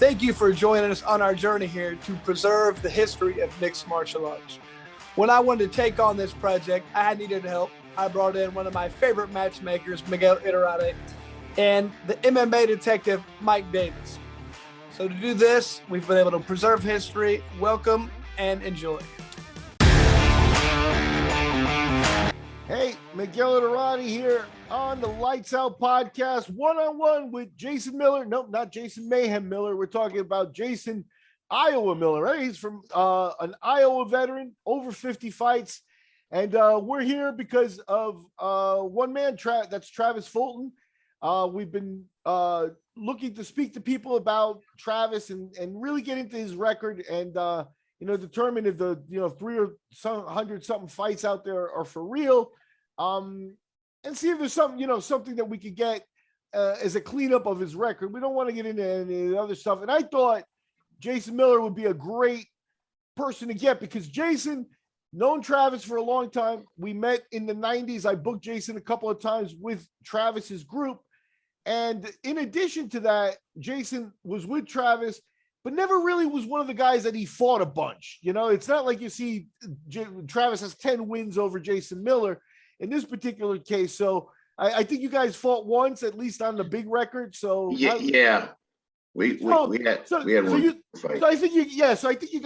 Thank you for joining us on our journey here to preserve the history of mixed martial arts. When I wanted to take on this project, I needed help. I brought in one of my favorite matchmakers, Miguel Iterate, and the MMA Detective, Mike Davis. So to do this, we've been able to preserve history. Welcome and enjoy. Hey, Miguel Iterate here on the Lights Out podcast, one-on-one with Jason Miller. Nope, not Jason Mayhem Miller. We're talking about Jason Iowa Miller, right? He's from an Iowa veteran, over 50 fights. And we're here because of one man, that's Travis Fulton. We've been looking to speak to people about Travis and really get into his record and, determine if the, 300 something fights out there are for real. And see if there's something, something that we could get as a cleanup of his record. We don't want to get into any other stuff. And I thought Jason Miller would be a great person to get because Jason, known Travis for a long time. We met in the 90s. I booked Jason a couple of times with Travis's group. And in addition to that, Jason was with Travis, but never really was one of the guys that he fought a bunch. It's not like you see Travis has 10 wins over Jason Miller in this particular case. So I think you guys fought once, at least on the big record. So yeah. We had one fight. So I think you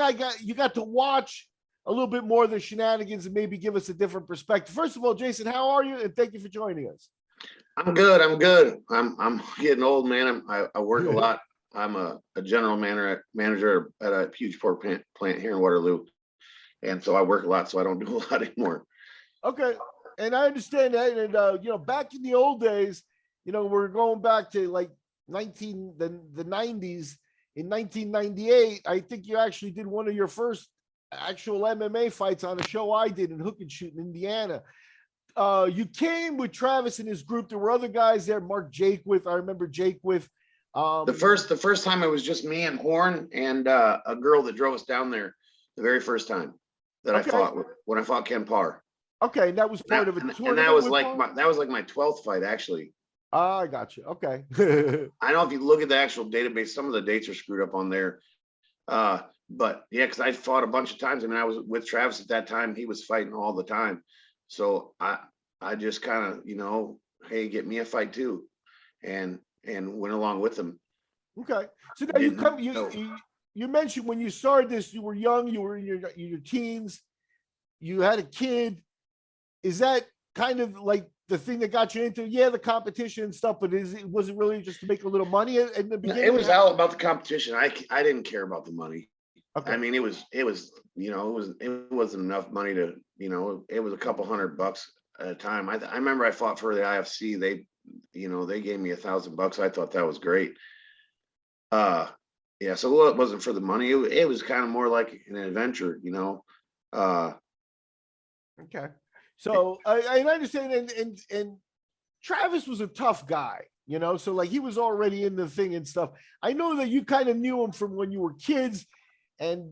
got to watch a little bit more of the shenanigans and maybe give us a different perspective. First of all, Jason, how are you? And thank you for joining us. I'm good. I'm getting old, man. I work a lot. I'm a general manager at a huge pork plant here in Waterloo. And so I work a lot, so I don't do a lot anymore. Okay. And I understand that. And, back in the old days, we're going back to like the 90s. In 1998, I think you actually did one of your first actual MMA fights on a show I did in Hook and Shoot in Indiana. You came with Travis and his group. There were other guys there. Mark Jakewith. I remember Jakewith. The first time it was just me and Horn and a girl that drove us down there. The very first time that I fought when I fought Ken Parr. Okay, and that was part of a tournament. And that was like my 12th fight actually. I got you. Okay. I know if you look at the actual database, some of the dates are screwed up on there. But yeah, because I fought a bunch of times. I mean, I was with Travis at that time. He was fighting all the time. So I just kind of, hey, get me a fight too. And went along with him. Okay. So now you mentioned when you started this, you were young, you were in your teens, you had a kid. Is that kind of like the thing that got you into, the competition and stuff, but was it really just to make a little money in the beginning? It was all about the competition. I didn't care about the money. Okay. I mean, it wasn't enough money to, it was a couple $100 at a time. I remember I fought for the IFC. They gave me $1,000. I thought that was great. So it wasn't for the money. It was kind of more like an adventure, Okay. So I understand, and Travis was a tough guy, so like he was already in the thing and stuff. I know that you kind of knew him from when you were kids, and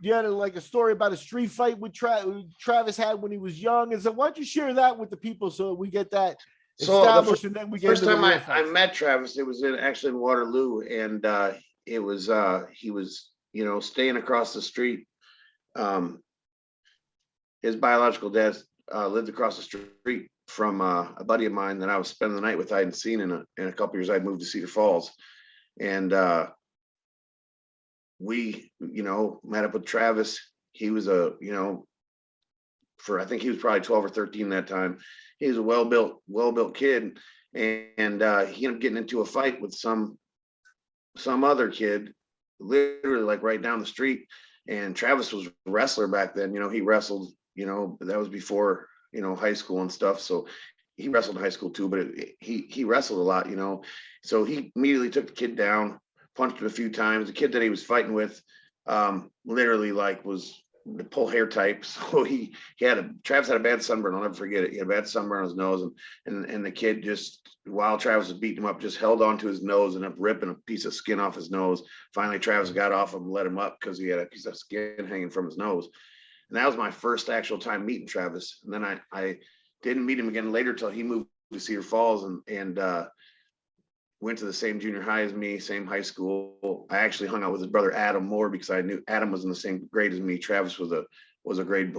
you had a story about a street fight with Travis had when he was young. And so why don't you share that with the people so we get that established, and then we get first time I met Travis, it was actually in Waterloo, and he was staying across the street. His biological dad lived across the street from a buddy of mine that I was spending the night with. I hadn't seen in a couple years. I'd moved to Cedar Falls, and we met up with Travis. He was I think he was probably 12 or 13 that time. He was a well-built kid, and he ended up getting into a fight with some other kid, literally like right down the street. And Travis was a wrestler back then. He wrestled. That was before high school and stuff. So he wrestled in high school too, but he wrestled a lot. So he immediately took the kid down, punched him a few times. The kid that he was fighting with, literally was the pull hair type. So Travis had a bad sunburn. I'll never forget it. He had a bad sunburn on his nose, and the kid just, while Travis was beating him up, just held onto his nose and up ripping a piece of skin off his nose. Finally, Travis got off him and let him up because he had a piece of skin hanging from his nose. And that was my first actual time meeting Travis. And then I didn't meet him again later till he moved to Cedar Falls, and went to the same junior high as me, same high school. I actually hung out with his brother Adam more because I knew Adam was in the same grade as me. Travis was a grade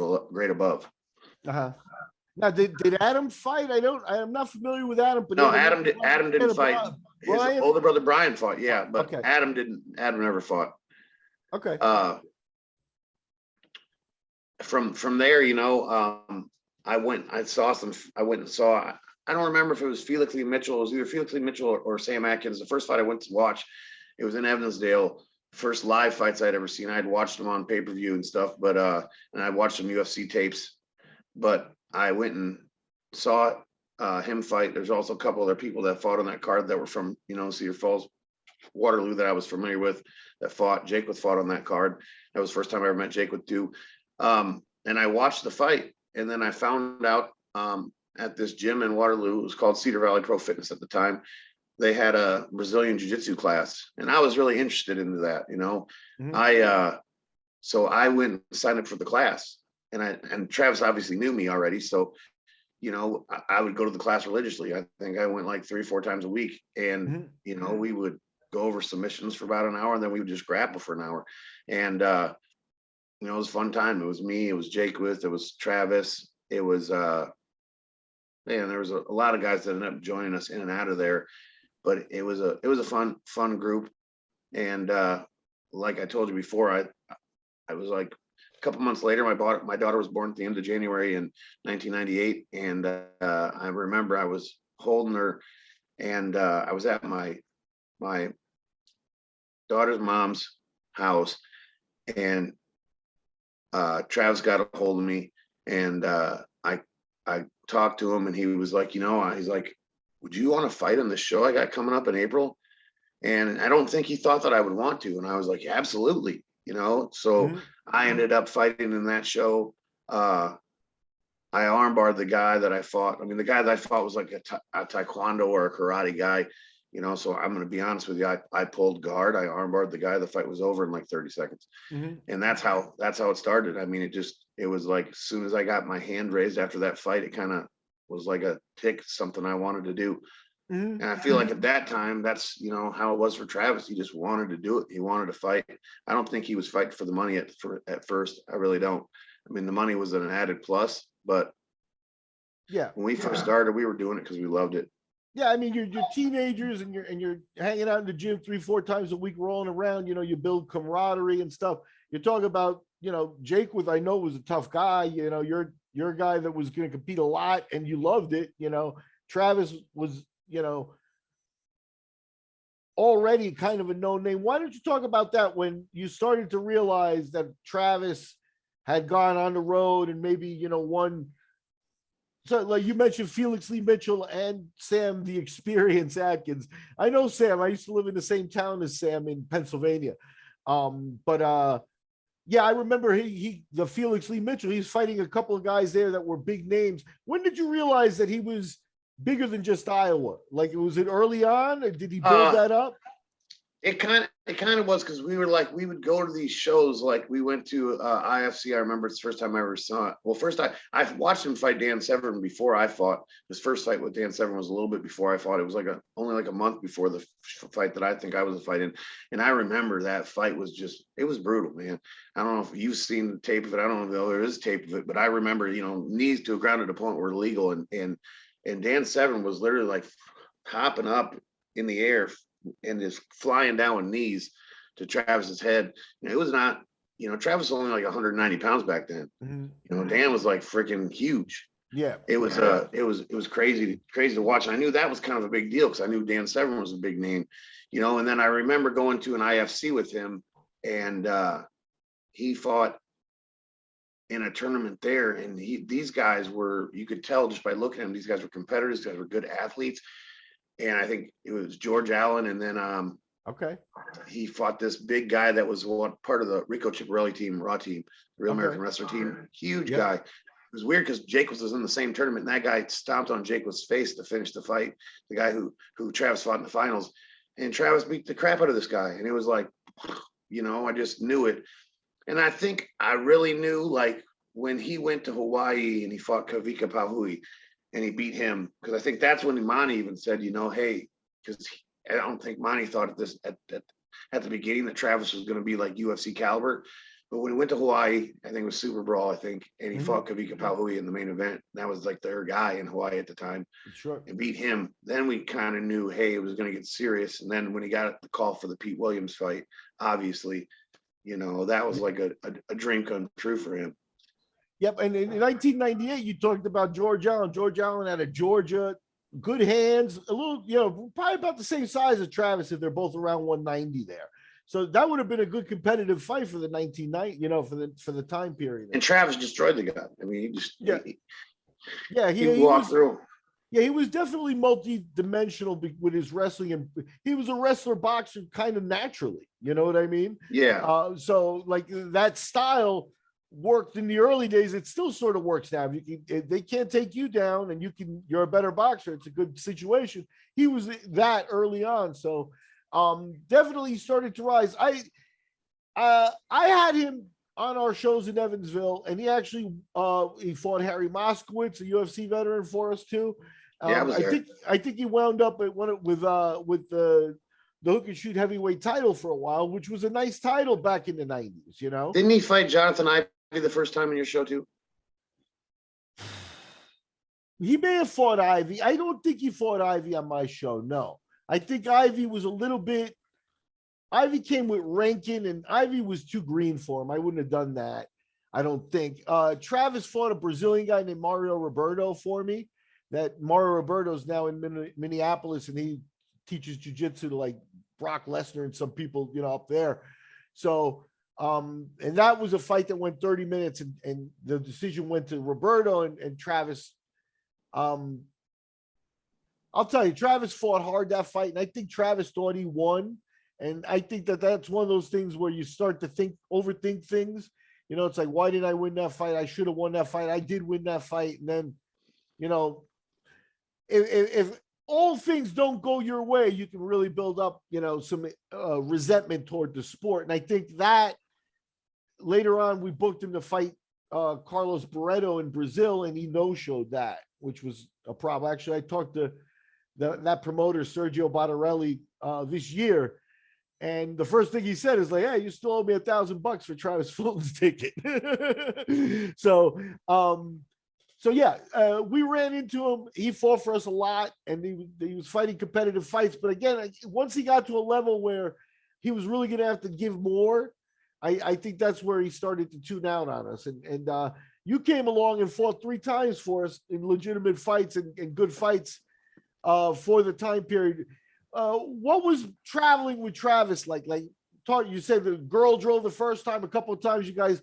above. Uh-huh. Now, did Adam fight? I'm not familiar with Adam, but No, Adam didn't fight. His Brian? older brother Brian fought, yeah, but Okay. Adam never fought. Okay. From there, I went and saw, I don't remember if it was Felix Lee Mitchell. It was either Felix Lee Mitchell or Sam Atkins. The first fight I went to watch, it was in Evansdale. First live fights I'd ever seen. I'd watched them on pay-per-view and stuff, but and I watched some UFC tapes, but I went and saw him fight. There's also a couple other people that fought on that card that were from, Cedar Falls, Waterloo, that I was familiar with that fought. Jake was fought on that card. That was the first time I ever met Jake with too. And I watched the fight, and then I found out at this gym in Waterloo, it was called Cedar Valley Pro Fitness at the time. They had a Brazilian Jiu-Jitsu class, and I was really interested into that. Mhm. So I went and signed up for the class, and Travis obviously knew me already. So, I would go to the class religiously. I think I went like 3 or 4 times a week, and, Mhm. we would go over submissions for about an hour, and then we would just grapple for an hour. And, it was a fun time. It was me, it was Jake it was Travis. It was, man, there was a lot of guys that ended up joining us in and out of there, but it was a fun group. And, like I told you before, I was like, a couple months later, my daughter was born at the end of January in 1998. And I remember I was holding her, and I was at my daughter's mom's house, and Travis got a hold of me, and I talked to him, and he was like, he's like, would you want to fight on this show I got coming up in April? And I don't think he thought that I would want to. And I was like, yeah, absolutely. So Mhm. I ended up fighting in that show. I armbarred the guy that I fought. I mean, the guy that I fought was like a taekwondo or a karate guy, so I'm going to be honest with you. I pulled guard. I armbarred the guy. The fight was over in like 30 seconds. Mhm. And that's how it started. I mean, it was like, as soon as I got my hand raised after that fight, it kind of was like a tick, something I wanted to do. Mhm. And I feel like at that time, that's, how it was for Travis. He just wanted to do it. He wanted to fight. I don't think he was fighting for the money at first. I really don't. I mean, the money was an added plus, but Yeah. when we first started, we were doing it because we loved it. Yeah, I mean, you're teenagers, and you're hanging out in the gym 3-4 times a week, rolling around. You build camaraderie and stuff. You talk about, Jake I know was a tough guy. You're a guy that was going to compete a lot, and you loved it. Travis was, already kind of a known name. Why don't you talk about that when you started to realize that Travis had gone on the road and maybe, won? So, like you mentioned, Felix Lee Mitchell and Sam the Experience Atkins. I know Sam. I used to live in the same town as Sam in Pennsylvania. But yeah, I remember the Felix Lee Mitchell. He's fighting a couple of guys there that were big names. When did you realize that he was bigger than just Iowa? Like, was it early on, or did he build that up? It kind of was, because we would go to these shows. Like, we went to IFC. I remember it's the first time I ever saw it. Well, first I watched him fight Dan Severn before I fought. His first fight with Dan Severn was a little bit before I fought. It was only like a month before the fight that I think I was fighting. And I remember that fight was it was brutal, man. I don't know if you've seen the tape of it. I don't know if there is tape of it, but I remember, knees to a grounded opponent were illegal, and Dan Severn was literally like hopping up in the air and just flying down with knees to Travis's head. It was not, Travis was only like 190 pounds back then. Mm-hmm. Dan was like freaking huge. Yeah. It was crazy to watch. And I knew that was kind of a big deal because I knew Dan Severn was a big name, and then I remember going to an IFC with him, and he fought in a tournament there. And these guys were, you could tell just by looking at them, these guys were competitors, these guys were good athletes. And I think it was George Allen, and then okay, he fought this big guy that was part of the Rico Chiapparelli team, Raw team, the Real American Wrestler team. Huge guy. It was weird because Jake was in the same tournament, and that guy stomped on Jacob's face to finish the fight. The guy who Travis fought in the finals, and Travis beat the crap out of this guy, and it was like, I just knew it. And I think I really knew, like, when he went to Hawaii and he fought Kavika Pahui, and he beat him, because I think that's when Imani even said, hey, because I don't think Monty thought at the beginning that Travis was going to be like UFC caliber. But when he went to Hawaii, I think it was Super Brawl, and he fought Kavika Pauhui in the main event. That was like their guy in Hawaii at the time. Sure. And beat him. Then we kind of knew, hey, it was going to get serious. And then when he got the call for the Pete Williams fight, obviously, that was like a dream come true for him. Yep. And in 1998, you talked about George Allen. George Allen out of Georgia, good hands, a little, probably about the same size as Travis if they're both around 190 there. So that would have been a good competitive fight for the 1990, for the time period. And Travis destroyed the guy. I mean, he walked through. Yeah, he was definitely multi-dimensional with his wrestling, and he was a wrestler boxer kind of naturally. You know what I mean? Yeah. So like that style worked in the early days. It still sort of works now. They can't take you down, and you're a better boxer. It's a good situation. He was that early on, so. Definitely started to rise. I had him on our shows in Evansville, and he actually he fought Harry Moskowitz, a UFC veteran, for us too. I think he wound up at with the hook and shoot heavyweight title for a while, which was a nice title back in the 90s. Didn't he fight Jonathan Ivey the first time in your show too? He may have fought Ivy. I don't think he fought Ivy on my show. No. I think Ivy was a little bit. Ivy came with Rankin, and Ivy was too green for him. I wouldn't have done that. I don't think. Travis fought a Brazilian guy named Mario Roberto for me. That Mario Roberto is now in Minneapolis, and he teaches jiu-jitsu to like Brock Lesnar and some people, up there. So, and that was a fight that went 30 minutes, and the decision went to Roberto and Travis. I'll tell you, Travis fought hard that fight, and I think Travis thought he won. And I think that's one of those things where you start to overthink things. It's like, why did I win that fight? I should have won that fight. I did win that fight. And then, if all things don't go your way, you can really build up, some resentment toward the sport. And I think that later on, we booked him to fight Carlos Barreto in Brazil, and he no-showed that, which was a problem. Actually, I talked to that promoter, Sergio Bottarelli, this year. And the first thing he said is like, hey, you still owe me $1,000 for Travis Fulton's ticket. So yeah, we ran into him. He fought for us a lot, and he was fighting competitive fights. But again, once he got to a level where he was really going to have to give more, I think that's where he started to tune out on us. And you came along and fought 3 times for us in legitimate fights and good fights for the time period. What was traveling with Travis like? You said the girl drove the first time. A couple of times you guys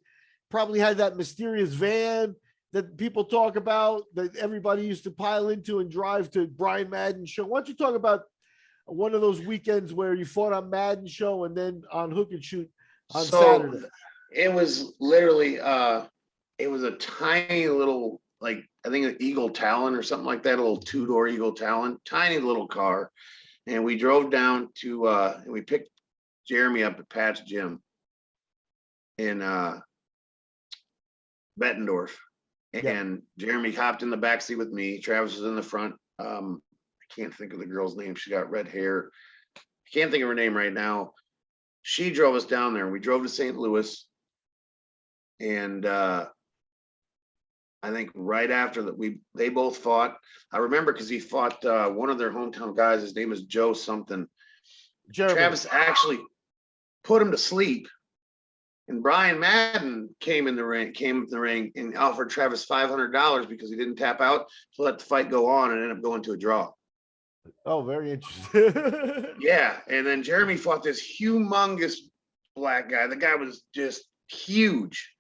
probably had that mysterious van that people talk about that everybody used to pile into and drive to Brian Madden's show. Why don't you talk about one of those weekends where you fought on Madden's show and then on Hook and Shoot on Saturday? It was literally it was a tiny little, like, I think an Eagle Talon or something like that, a little 2-door Eagle Talon, tiny little car. And we drove down to, and we picked Jeremy up at Pat's Gym in Bettendorf. And Jeremy hopped in the backseat with me. Travis was in the front. I can't think of the girl's name. She got red hair. I can't think of her name right now. She drove us down there. We drove to St. Louis. And I think right after that, they both fought. I remember because he fought one of their hometown guys. His name is Joe something. Jeremy. Travis actually put him to sleep, and Brian Madden came in the ring and offered Travis $500 because he didn't tap out to let the fight go on and ended up going to a draw. Oh, very interesting. Yeah, and then Jeremy fought this humongous black guy. The guy was just huge.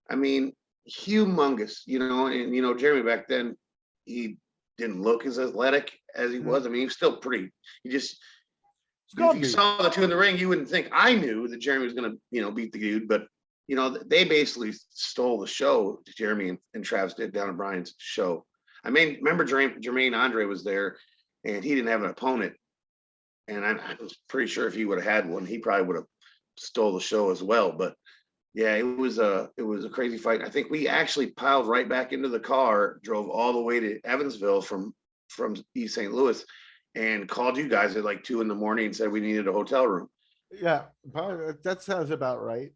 I mean, humongous, and Jeremy back then, he didn't look as athletic as he was. I mean, he was still pretty. If you saw the two in the ring, you wouldn't think. I knew that Jeremy was going to, beat the dude, but they basically stole the show. Jeremy and Travis did down at Brian's show. I mean, remember Jermaine Andre was there, and he didn't have an opponent, and I was pretty sure if he would have had one, he probably would have stole the show as well. But yeah, it was a crazy fight. I think we actually piled right back into the car, drove all the way to Evansville from East St. Louis, and called you guys at like 2 a.m. and said we needed a hotel room. Yeah, probably, that sounds about right.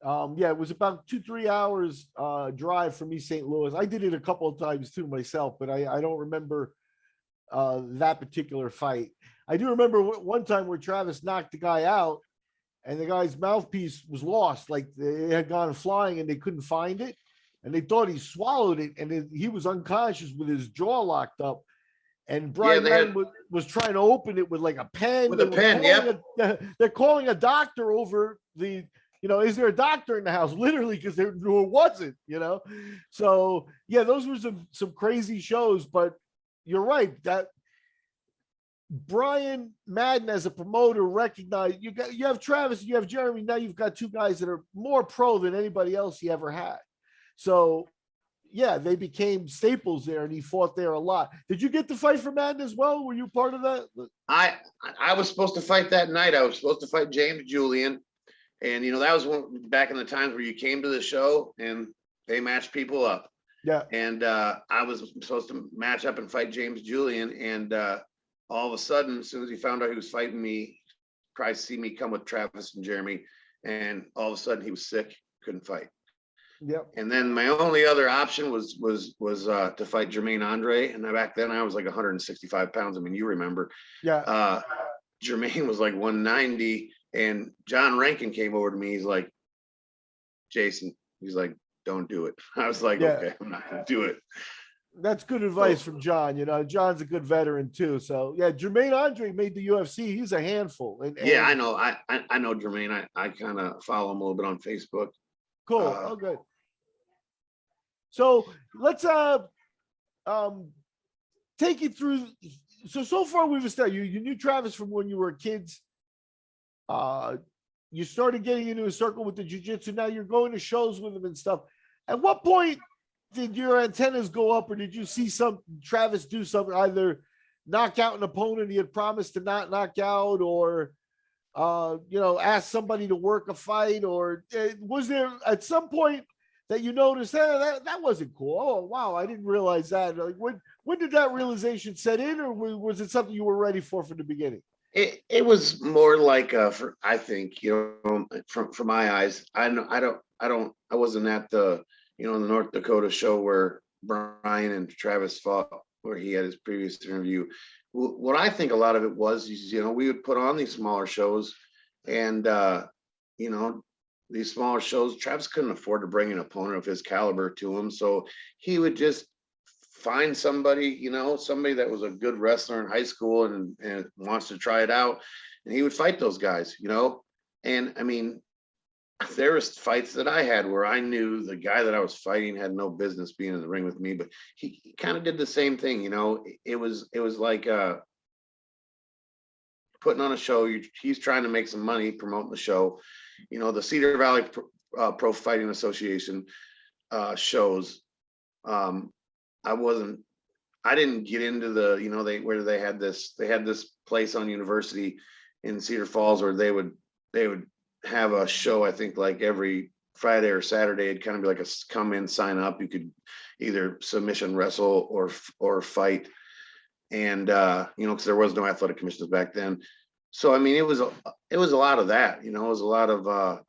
Yeah, it was about 2-3 hours drive from East St. Louis. I did it a couple of times too myself, but I don't remember that particular fight. I do remember one time where Travis knocked the guy out, and the guy's mouthpiece was lost. Like it had gone flying, and they couldn't find it, and they thought he swallowed it, and he was unconscious with his jaw locked up. And Brian Madden was trying to open it with like a pen. With a pen, yeah. They're calling a doctor over the, is there a doctor in the house? Literally, because there wasn't, So yeah, those were some crazy shows. But you're right that Brian Madden as a promoter recognized you have Travis, you have Jeremy. Now you've got two guys that are more pro than anybody else he ever had. So yeah, they became staples there, and he fought there a lot. Did you get to fight for Madden as well? Were you part of that? I was supposed to fight that night. I was supposed to fight James Julian, and that was back in the times where you came to the show and they matched people up. Yeah. And I was supposed to match up and fight James Julian, and all of a sudden, as soon as he found out he was fighting me, tried to see me come with Travis and Jeremy, and all of a sudden he was sick, couldn't fight. Yep. And then my only other option was to fight Jermaine Andre, and back then I was like 165 pounds. I mean, you remember? Yeah. Jermaine was like 190, and John Rankin came over to me. He's like, Jason, he's like, don't do it. I was like, okay, I'm not gonna do it. That's good advice from John. John's a good veteran too. So yeah, Jermaine Andre made the UFC. He's a handful. And yeah, I know. I know Jermaine. I kind of follow him a little bit on Facebook. Cool. Good. So let's take you through. So far we've established you knew Travis from when you were kids. You started getting into a circle with the jiu-jitsu. Now you're going to shows with him and stuff. At what point did your antennas go up, or did you see Travis do something, either knock out an opponent he had promised to not knock out, or ask somebody to work a fight, or was there at some point that you noticed that wasn't cool? Oh wow, I didn't realize that. Like when did that realization set in, or was it something you were ready for from the beginning? It was more like I think from my eyes, I wasn't at the the North Dakota show where Brian and Travis fought, where he had his previous interview. What I think a lot of it was, we would put on these smaller shows, and these smaller shows, Travis couldn't afford to bring an opponent of his caliber to him, so he would just find somebody, somebody that was a good wrestler in high school and wants to try it out, and he would fight those guys, And I mean, there was fights that I had where I knew the guy that I was fighting had no business being in the ring with me, but he kind of did the same thing. It was like putting on a show. He's trying to make some money promoting the show. The Cedar Valley Pro Fighting Association shows. I didn't get into the, they had this place on University in Cedar Falls where they would have a show, I think like every Friday or Saturday. It'd kind of be like a come in, sign up. You could either submission wrestle or fight. And, because there was no athletic commissions back then. So, I mean, it was a lot of that, it was a lot of,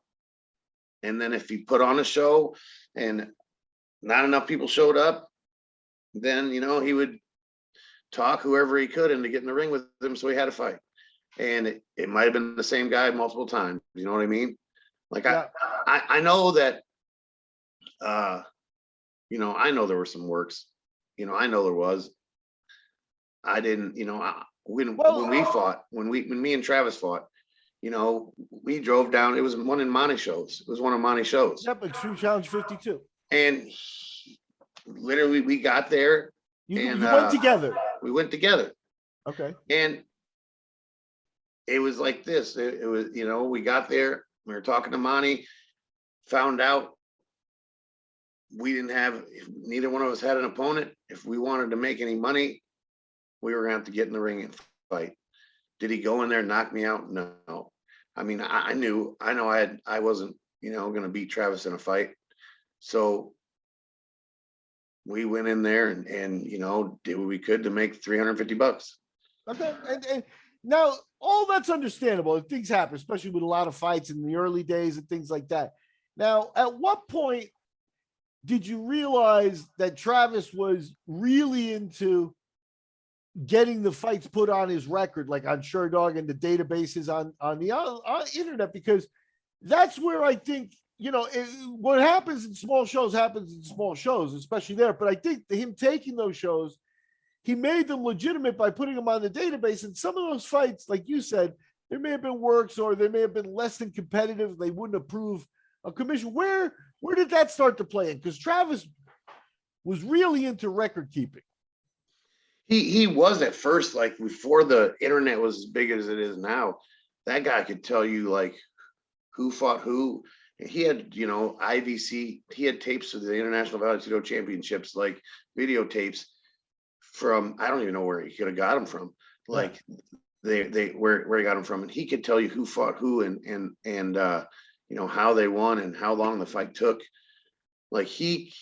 and then if you put on a show and not enough people showed up, then, he would talk whoever he could into getting in the ring with him. So he had to fight. And it might've been the same guy multiple times. You know what I mean? Like, yeah. I know that, I know there were some works, I know there was. I didn't, when me and Travis fought, we drove down. It was one in Monty shows. It was one of Monty shows. Yep, Extreme Challenge 52. And literally, we got there. You went together. We went together. Okay. And it was like this. It was, we got there. We were talking to Monty. Found out neither one of us had an opponent. If we wanted to make any money, we were going to have to get in the ring and fight. Did he go in there and knock me out? No. I mean, I know I wasn't, going to beat Travis in a fight. So we went in there and did what we could to make $350. Okay. And now all that's understandable. Things happen, especially with a lot of fights in the early days and things like that. Now, at what point did you realize that Travis was really into getting the fights put on his record, like on Sherdog and the databases on the internet? Because that's where I think, what happens in small shows happens in small shows, especially there. But I think him taking those shows, he made them legitimate by putting them on the database. And some of those fights, like you said, there may have been works or they may have been less than competitive. They wouldn't approve a commission. Where did that start to play in? Because Travis was really into record keeping. He was at first, like before the internet was as big as it is now. That guy could tell you like who fought who. He had, IVC. He had tapes of the International Vale Championships, like videotapes from, I don't even know where he could have got them from. Like where he got them from, and he could tell you who fought who and how they won and how long the fight took. Like he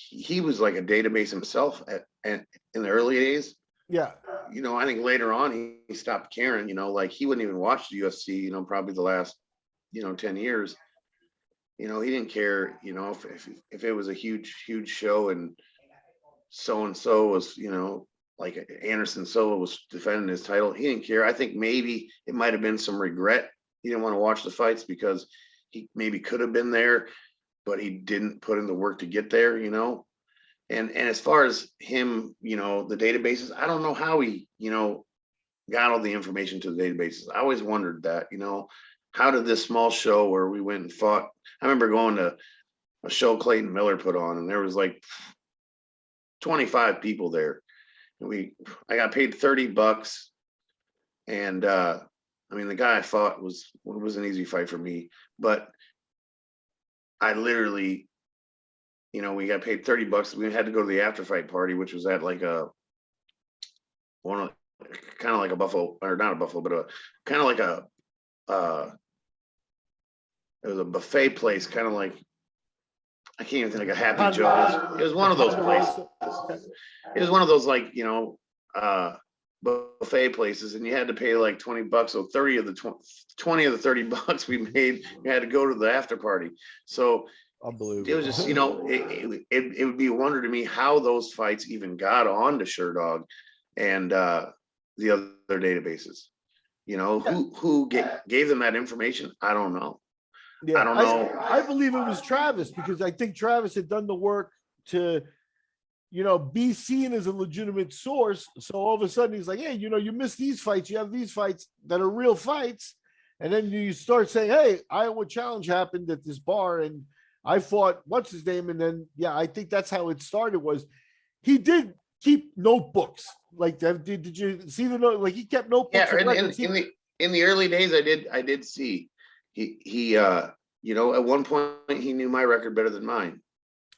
was like a database himself in the early days. Yeah. I think later on he stopped caring, like he wouldn't even watch the UFC, probably the last, 10 years. He didn't care, if it was a huge show and so was, like Anderson Silva was defending his title. He didn't care. I think maybe it might have been some regret. He didn't want to watch the fights because he maybe could have been there, but he didn't put in the work to get there, And as far as him, the databases, I don't know how he, got all the information to the databases. I always wondered that, how did this small show where we went and fought? I remember going to a show Clayton Miller put on, and there was like 25 people there. And I got paid $30. And the guy I fought was an easy fight for me, but I literally, we got paid $30. We had to go to the after fight party, which was at like kind of like a Buffalo, or not a Buffalo, but kind of like it was a buffet place, kind of like, I can't even think like a Happy Joe's. It was one of those places. It was one of those like, buffet places, and you had to pay like $20. So 20 of the $30 we made, you had to go to the after party. So unbelievable. It was just, it would be a wonder to me how those fights even got onto Sherdog and the other databases. Who gave them that information? I don't know. Yeah, I don't know. I believe it was Travis, because I think Travis had done the work to, be seen as a legitimate source. So all of a sudden he's like, hey, you missed these fights. You have these fights that are real fights. And then you start saying, hey, Iowa Challenge happened at this bar and I fought what's his name. And then, I think that's how it started. Was he did keep notebooks like that. Did you see the note? Like he kept notebooks. Yeah, in the early days, I did see he at one point he knew my record better than mine.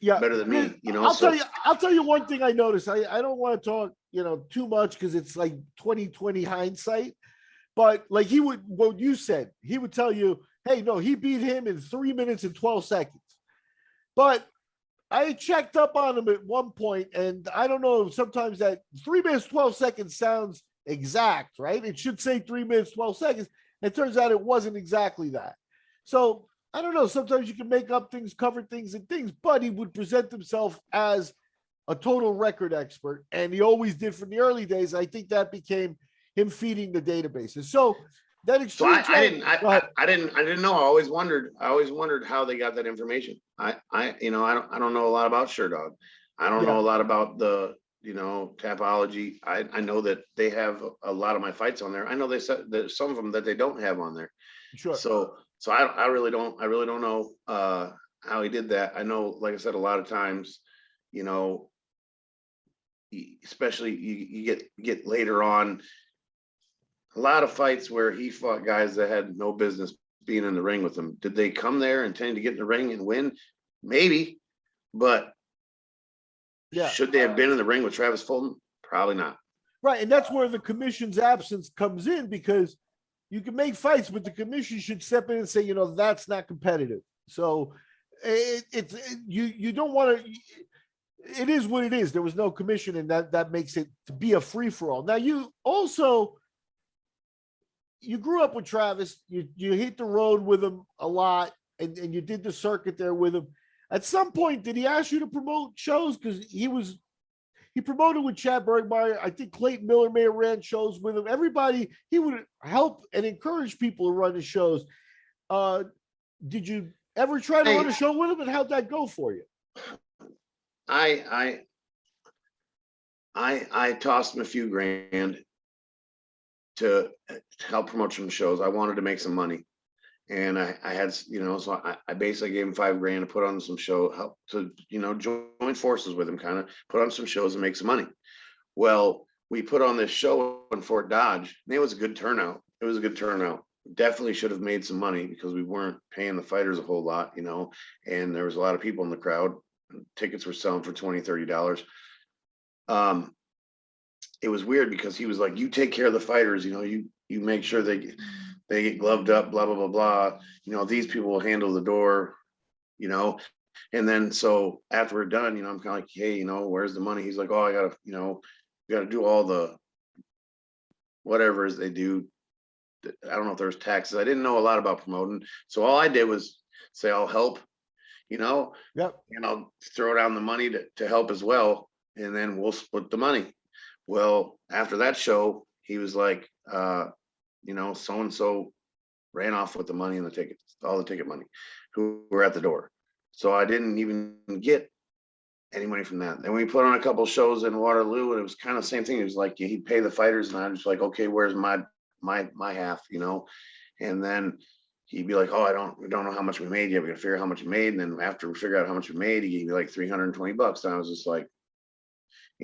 Yeah, better than me. I'll tell you one thing I noticed. I don't want to talk too much because it's like 2020 hindsight. But like what you said, he would tell you, hey, no, he beat him in 3 minutes and 12 seconds. But I checked up on him at one point, and I don't know, sometimes that 3 minutes, 12 seconds sounds exact, right? It should say 3 minutes, 12 seconds. It turns out it wasn't exactly that. So I don't know, sometimes you can make up things, cover things and things, but he would present himself as a total record expert. And he always did from the early days. I think that became him feeding the databases. So that extreme. So I didn't know. I always wondered how they got that information. I don't know a lot about Sherdog. I don't know a lot about the Tapology. I know that they have a lot of my fights on there. I know they said there's some of them that they don't have on there. Sure. So I really don't know how he did that. I know, like I said, a lot of times, especially you get later on, a lot of fights where he fought guys that had no business being in the ring with him. Did they come there intending to get in the ring and win? Maybe, but should they have been in the ring with Travis Fulton? Probably not. Right, and that's where the commission's absence comes in, because you can make fights, but the commission should step in and say, that's not competitive. So you don't want to. It is what it is. There was no commission, and that makes it to be a free for all. Now you also you grew up with Travis. You hit the road with him a lot, and you did the circuit there with him. At some point, did he ask you to promote shows? Because he promoted with Chad Bergmeyer. I think Clayton Miller may have ran shows with him. Everybody, he would help and encourage people to run the shows. Did you ever try to run a show with him, and how'd that go for you? I tossed him a few grand to help promote some shows. I wanted to make some money, and I had, so I basically gave him $5,000 to put on some show, help to, join forces with him, kind of put on some shows and make some money. Well, we put on this show in Fort Dodge, and it was a good turnout. Definitely should have made some money because we weren't paying the fighters a whole lot, and there was a lot of people in the crowd. Tickets were selling for $20, $30. It was weird because he was like, you take care of the fighters, you make sure they get gloved up, blah, blah, blah, blah. These people will handle the door, and then so after we're done, I'm kind of like, hey, where's the money? He's like, oh, I gotta, gotta do all the whatever they do. I don't know if there's taxes. I didn't know a lot about promoting. So all I did was say, I'll help, Yep. And I'll throw down the money to help as well. And then we'll split the money. Well, after that show, he was like, so-and-so ran off with the money and the tickets, all the ticket money, who were at the door. So I didn't even get any money from that. Then we put on a couple shows in Waterloo, and it was kind of the same thing. It was like, he'd pay the fighters, and I was like, okay, where's my half, and then he'd be like, oh, we don't know how much we made yet. We gotta figure out how much we made. And then after we figure out how much we made, he gave me like $320. And I was just like,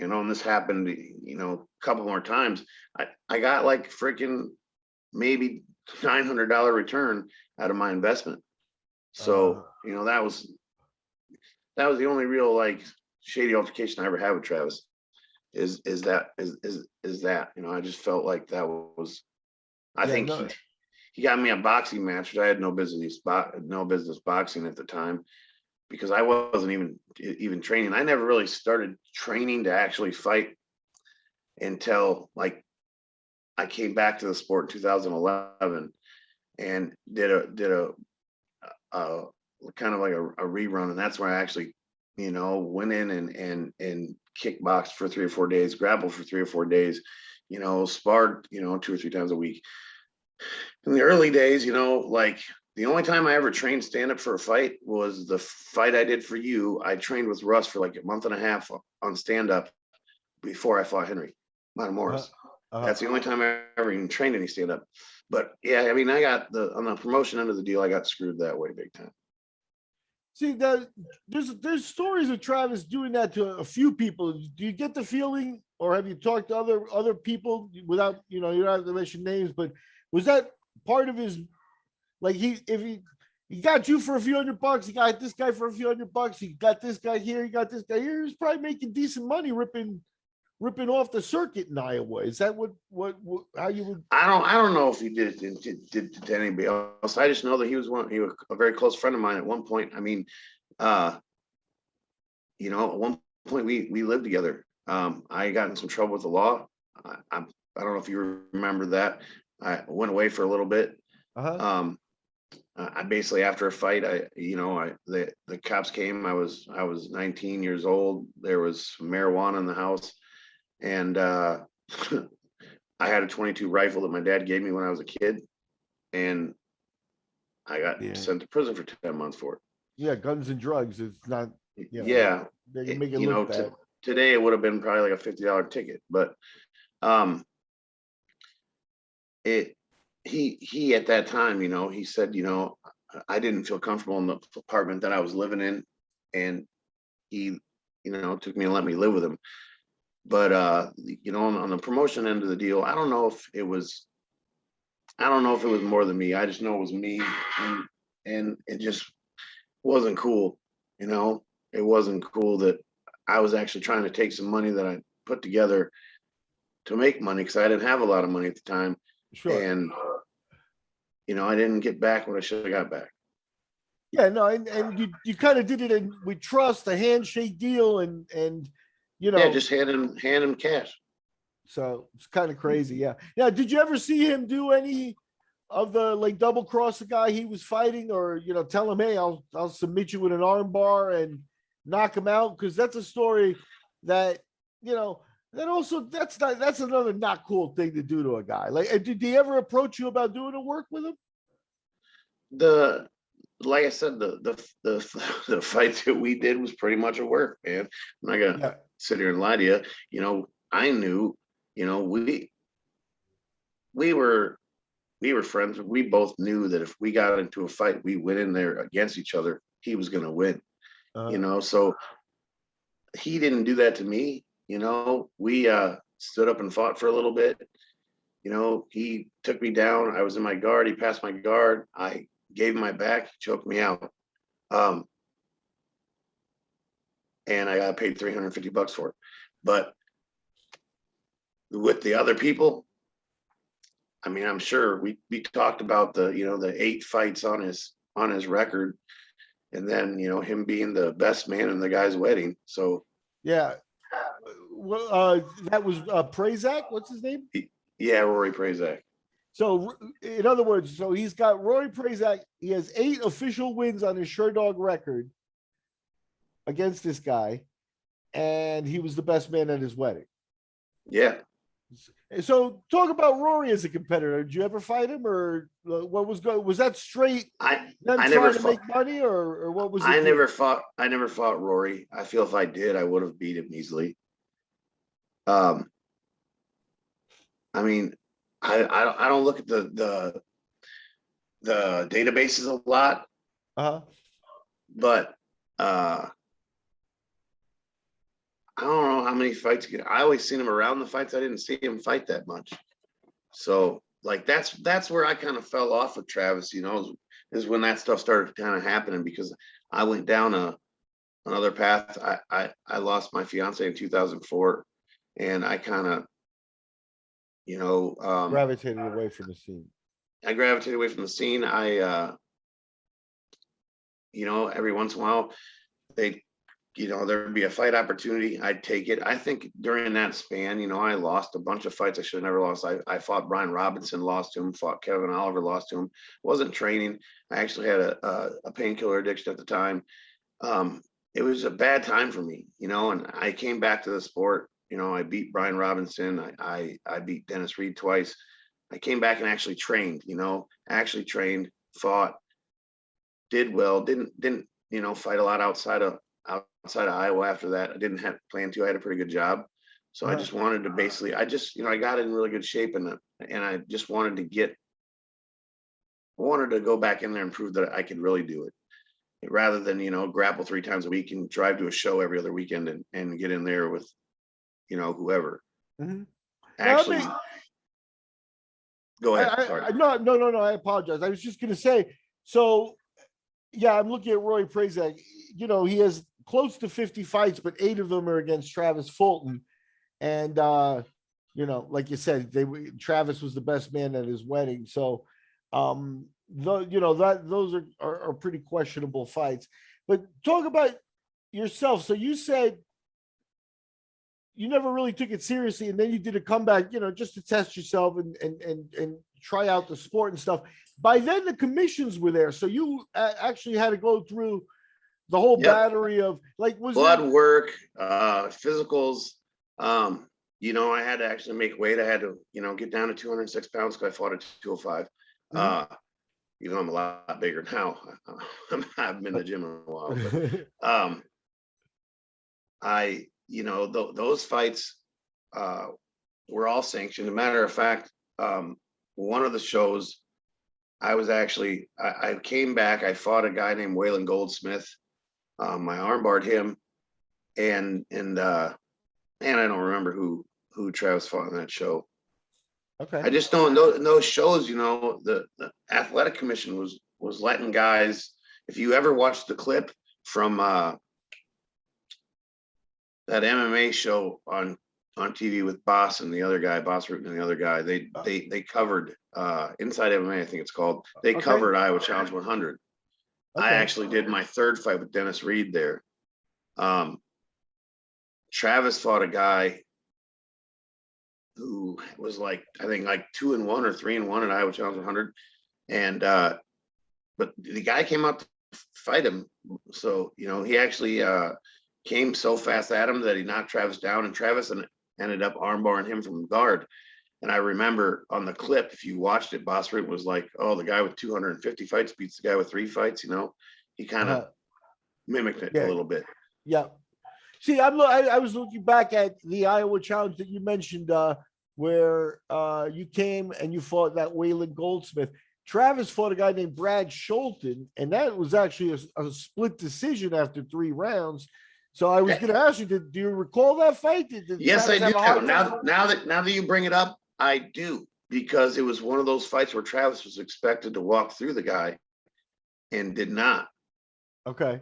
and this happened, a couple more times. I got like freaking maybe $900 return out of my investment. So, that was the only real like shady altercation I ever had with Travis is that, I just felt like that was, I think he got me a boxing match, which I had no business boxing at the time because I wasn't even training. I never really started training to actually fight until like I came back to the sport in 2011 and did a kind of like a rerun, and that's where I actually went in and kickboxed for 3 or 4 days, grappled for 3 or 4 days, sparred 2 or 3 times a week. In the early days, like the only time I ever trained stand up for a fight was the fight I did for you. I trained with Russ for like a month and a half on stand up before I fought Henry Matamoros. That's the only time I ever even trained any stand up. But yeah, I mean, I got on the promotion end of the deal, I got screwed that way big time. See, there's stories of Travis doing that to a few people. Do you get the feeling, or have you talked to other people without, you don't have to mention names, but was that part of his, like if he got you for a few $100, he got this guy for a few $100, he got this guy here, he got this guy here, he's probably making decent money ripping off the circuit in Iowa. Is that what how you would? I don't know if he did it to anybody else. I just know that he was a very close friend of mine at one point. I mean, at one point we lived together. I got in some trouble with the law. I don't know if you remember that. I went away for a little bit. I basically, after a fight, the cops came. I was 19 years old. There was marijuana in the house, and I had a .22 rifle that my dad gave me when I was a kid, and I got sent to prison for 10 months for it. Yeah, guns and drugs. It's not. Yeah, they make it look bad. Today it would have been probably like a $50 ticket, but he at that time, he said, I didn't feel comfortable in the apartment that I was living in, and he, took me and let me live with him. But on the promotion end of the deal, I don't know if it was more than me. I just know it was me, and it just wasn't cool. It wasn't cool that I was actually trying to take some money that I put together to make money, because I didn't have a lot of money at the time. Sure. And I didn't get back what I should have got back. Yeah, no, and you kind of did it with trust, a handshake deal, and yeah, just hand him cash. So it's kind of crazy. Yeah. Did you ever see him do any of the like double cross the guy he was fighting, or tell him, hey, I'll submit you with an arm bar and knock him out? Because that's a story that that also that's another not cool thing to do to a guy. Like, did he ever approach you about doing a work with him? Like I said, the fight that we did was pretty much a work, man. I'm not gonna sit here and lie to you. I knew, we were friends. We both knew that if we got into a fight, we went in there against each other, he was gonna win. So he didn't do that to me. We stood up and fought for a little bit. He took me down. I was in my guard. He passed my guard. I gave him my back. He choked me out. And I got paid $350 for it. But with the other people, I mean, I'm sure we talked about the 8 fights on his record, and then him being the best man in the guy's wedding. So yeah. Well, that was Prazak. What's his name? Yeah, Rory Prazak. So, in other words, so he's got Rory Prazak. He has 8 official wins on his Sherdog record against this guy, and he was the best man at his wedding. Yeah. So, talk about Rory as a competitor. Did you ever fight him, or what was going? Was that straight? I trying never to make money, or what was? I never fought Rory. I feel if I did, I would have beat him easily. I mean, I don't look at the databases a lot, but I don't know how many fights. I always seen him around the fights. I didn't see him fight that much. So like that's where I kind of fell off with Travis. Is when that stuff started kind of happening, because I went down another path. I lost my fiance in 2004, and I kind of gravitated away from the scene. I gravitated away from the scene. I every once in a while there'd be a fight opportunity, I'd take it. I think during that span, I lost a bunch of fights I should have never lost. I fought Brian Robinson, lost to him, fought Kevin Oliver, lost to him. Wasn't training. I actually had a painkiller addiction at the time. It was a bad time for me, and I came back to the sport. I beat Brian Robinson. I beat Dennis Reed twice. I came back and actually trained, fought, did well, didn't fight a lot outside of Iowa after that. I didn't have plan to. I had a pretty good job. So I just wanted to basically, I got in really good shape, and I just wanted to go back in there and prove that I could really do it, rather than, grapple 3 times a week and drive to a show every other weekend and get in there with, whoever. Actually, go ahead. Sorry. No. I apologize. I was just going to say, so yeah, I'm looking at Roy Prazak. He has close to 50 fights, but 8 of them are against Travis Fulton. And, like you said, Travis was the best man at his wedding. So, those are pretty questionable fights. But talk about yourself. So you said you never really took it seriously, and then you did a comeback, just to test yourself and try out the sport and stuff. By then, the commissions were there, so you actually had to go through the whole battery of blood work, physicals. I had to actually make weight. I had to, get down to 206 pounds because I fought at 205. Even though I'm a lot bigger now. I haven't been to the gym in a while. But, those fights were all sanctioned. As a matter of fact, one of the shows, I came back. I fought a guy named Waylon Goldsmith. I armbarred him, and I don't remember who Travis fought in that show. Okay. I just know in those shows, the athletic commission was letting guys. If you ever watched the clip from that MMA show on TV with Boss and the other guy, Boss Root and the other guy, they covered Inside MMA, I think it's called. They covered Iowa Challenge 100. Okay. I actually did my 3rd fight with Dennis Reed there. Travis fought a guy who was I think 2-1 or 3-1 at Iowa Challenge 100. And but the guy came out to fight him. So, he actually came so fast at him that he knocked Travis down, and Travis ended up armbarring him from guard. And I remember on the clip, if you watched it, Boss Rint was like, "Oh, the guy with 250 fights beats the guy with 3 fights." He kind of mimicked it a little bit. Yeah. See, I was looking back at the Iowa challenge that you mentioned, where you came and you fought that Waylon Goldsmith. Travis fought a guy named Brad Sholton, and that was actually a split decision after 3 rounds. So I was going to ask you, do you recall that fight? Yes, Travis I do. Now that you bring it up, I do, because it was one of those fights where Travis was expected to walk through the guy and did not. Okay.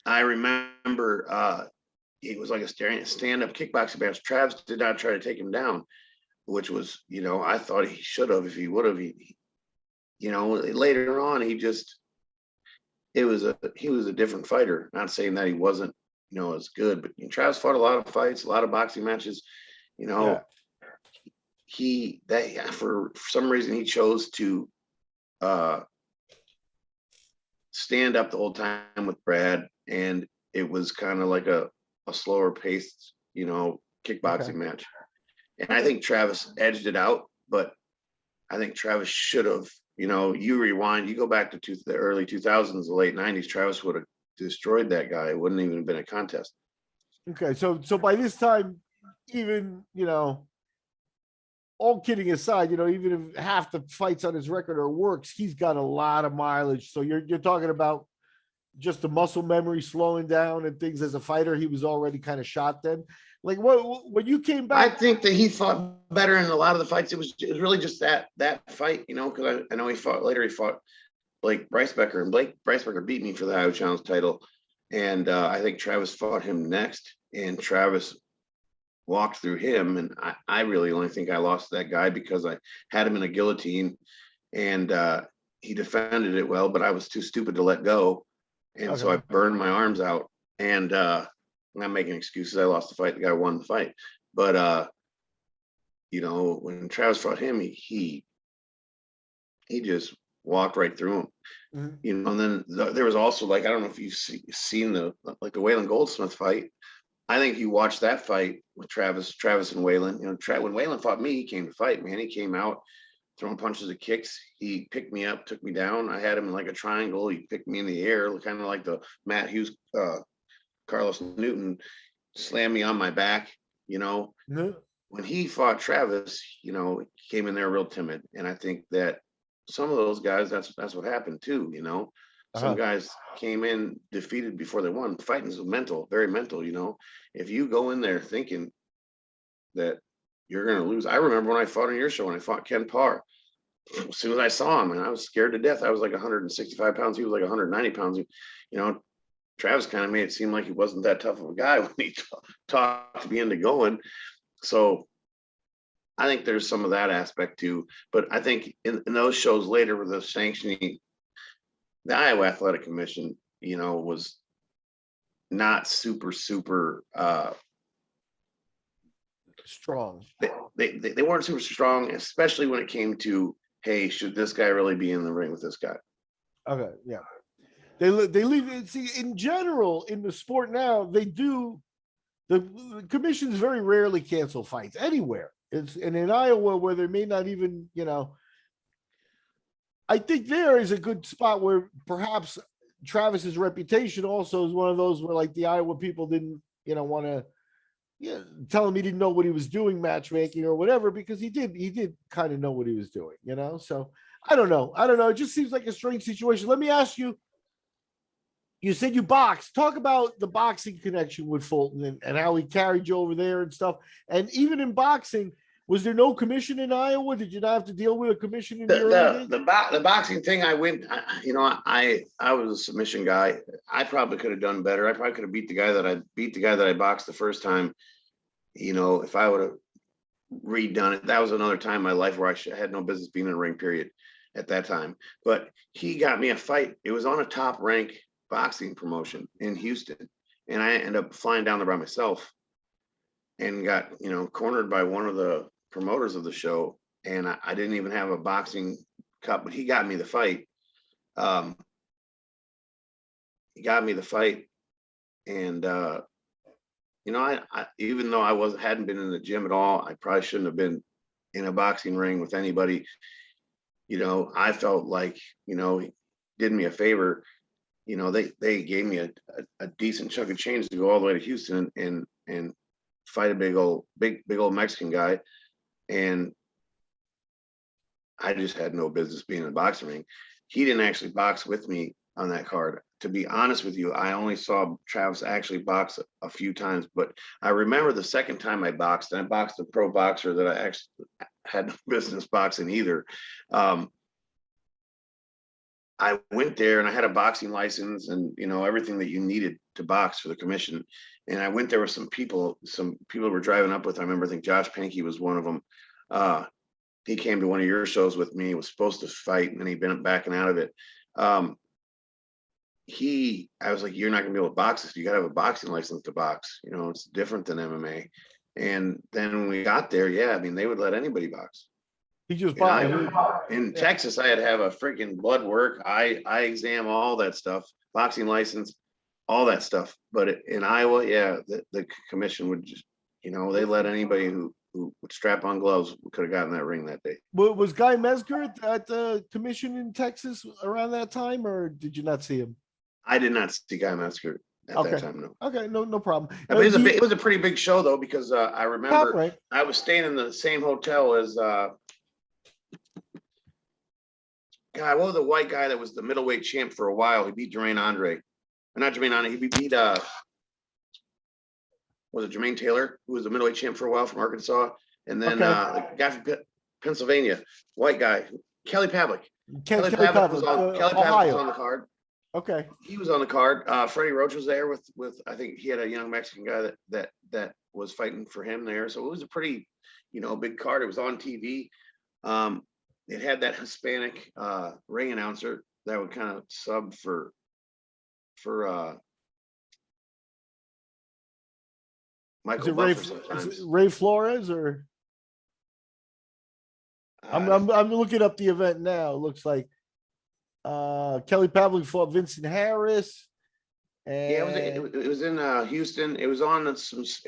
I remember it was like a stand-up kickboxing match. Travis did not try to take him down, which was, I thought he should have. If he would have, later on, he was a different fighter. Not saying that he wasn't, as good, but Travis fought a lot of fights, a lot of boxing matches. For some reason he chose to stand up the whole time with Brad, and it was kind of like a slower paced, kickboxing match. And I think Travis edged it out, but I think Travis should have, you rewind, you go back to the early 2000s, the late 90s, Travis would have destroyed that guy. It wouldn't even have been a contest. Okay. So by this time, even, all kidding aside, even if half the fights on his record are works, he's got a lot of mileage. So you're talking about just the muscle memory slowing down and things as a fighter. He was already kind of shot then. Like when you came back, I think that he fought better in a lot of the fights. It was really just that fight, because I know he fought Blake Brycebecker, and Blake Brycebecker beat me for the Iowa Challenge title. And I think Travis fought him next, and Travis walked through him. And I really only think I lost that guy because I had him in a guillotine, and he defended it well, but I was too stupid to let go. And so I burned my arms out. And I'm not making excuses. I lost the fight. The guy won the fight. But when Travis fought him, he just walked right through him. Mm-hmm. And then there was also, I don't know if you've seen the Waylon Goldsmith fight. I think you watched that fight with Travis and Waylon. When Waylon fought me, he came to fight, man. He came out throwing punches and kicks. He picked me up, took me down. I had him in like a triangle. He picked me in the air, kind of like the Matt Hughes, Carlos Newton, slammed me on my back. Mm-hmm. When he fought Travis, he came in there real timid. And I think that some of those guys, that's what happened too. Some guys came in defeated before they won. Fighting is mental, very mental. If you go in there thinking that you're going to lose. I remember when I fought on your show, when I fought Ken Parr, as soon as I saw him, and I was scared to death. I was like 165 pounds. He was like 190 pounds. Travis kind of made it seem like he wasn't that tough of a guy when he talked me into going. So I think there's some of that aspect too. But I think in those shows later with the sanctioning, the Iowa Athletic Commission, was not super strong. They weren't super strong, especially when it came to, hey, should this guy really be in the ring with this guy? Okay, yeah. They leave. See, in general, in the sport now, they do. The commissions very rarely cancel fights anywhere. And in Iowa, where they may not even, I think there is a good spot where perhaps Travis's reputation also is one of those where the Iowa people didn't, want to tell him he didn't know what he was doing, matchmaking or whatever, because he did kind of know what he was doing, So I don't know. It just seems like a strange situation. Let me ask you, you said you boxed. Talk about the boxing connection with Fulton and how he carried you over there and stuff. And even in boxing, was there no commission in Iowa? Did you not have to deal with a commission in the boxing thing? I went, I was a submission guy. I probably could have done better. I probably could have beat the guy that I boxed the first time. If I would have redone it, that was another time in my life where I had no business being in a ring, period, at that time. But he got me a fight. It was on a top rank boxing promotion in Houston, and I ended up flying down there by myself and got cornered by one of the promoters of the show, and I didn't even have a boxing cut, but he got me the fight. He got me the fight, and you know, I even though I hadn't been in the gym at all, I probably shouldn't have been in a boxing ring with anybody. You know, I felt like, you know, he did me a favor. You know, they gave me a decent chunk of change to go all the way to Houston and fight a big old Mexican guy, and I just had no business being in a boxing ring. He didn't actually box with me on that card. To be honest with you, I only saw Travis actually box a few times, but I remember the second time I boxed, and I boxed a pro boxer that I actually had no business boxing either. I went there and I had a boxing license and, you know, everything that you needed to box for the commission. And I went there with some people were driving up with, I remember, I think Josh Pankey was one of them. He came to one of your shows with me, was supposed to fight, and then he'd been backing out of it. I was like, you're not gonna be able to box this. You gotta have a boxing license to box. You know, it's different than MMA. And then when we got there, yeah, I mean, they would let anybody box. He just bought in Texas, I had to have a freaking blood work, eye exam, all that stuff, boxing license, all that stuff. But in Iowa, yeah, the commission would just, you know, they let anybody who would strap on gloves could have gotten that ring that day. Was Guy Mesger at the commission in Texas around that time, or did you not see him? I did not see Guy Mesger at that time, no. Okay, no problem. I mean, it was a pretty big show, though, because I remember I was staying in the same hotel as God, what was the white guy that was the middleweight champ for a while? He beat Jermaine Andre. Not Jermaine Andre, he beat was it Jermaine Taylor, who was the middleweight champ for a while from Arkansas, and then the guy from Pennsylvania, white guy, Kelly Pavlik. Kelly Pavlik was on the card. Okay, he was on the card. Freddie Roach was there with I think he had a young Mexican guy that was fighting for him there. So it was a pretty, you know, big card. It was on TV. It had that Hispanic ring announcer that would kind of sub for Michael Buffer. Is it Ray Flores or? I'm looking up the event now. It looks like Kelly Pavlik fought Vincent Harris. And yeah, it was in Houston. It was on a Spanish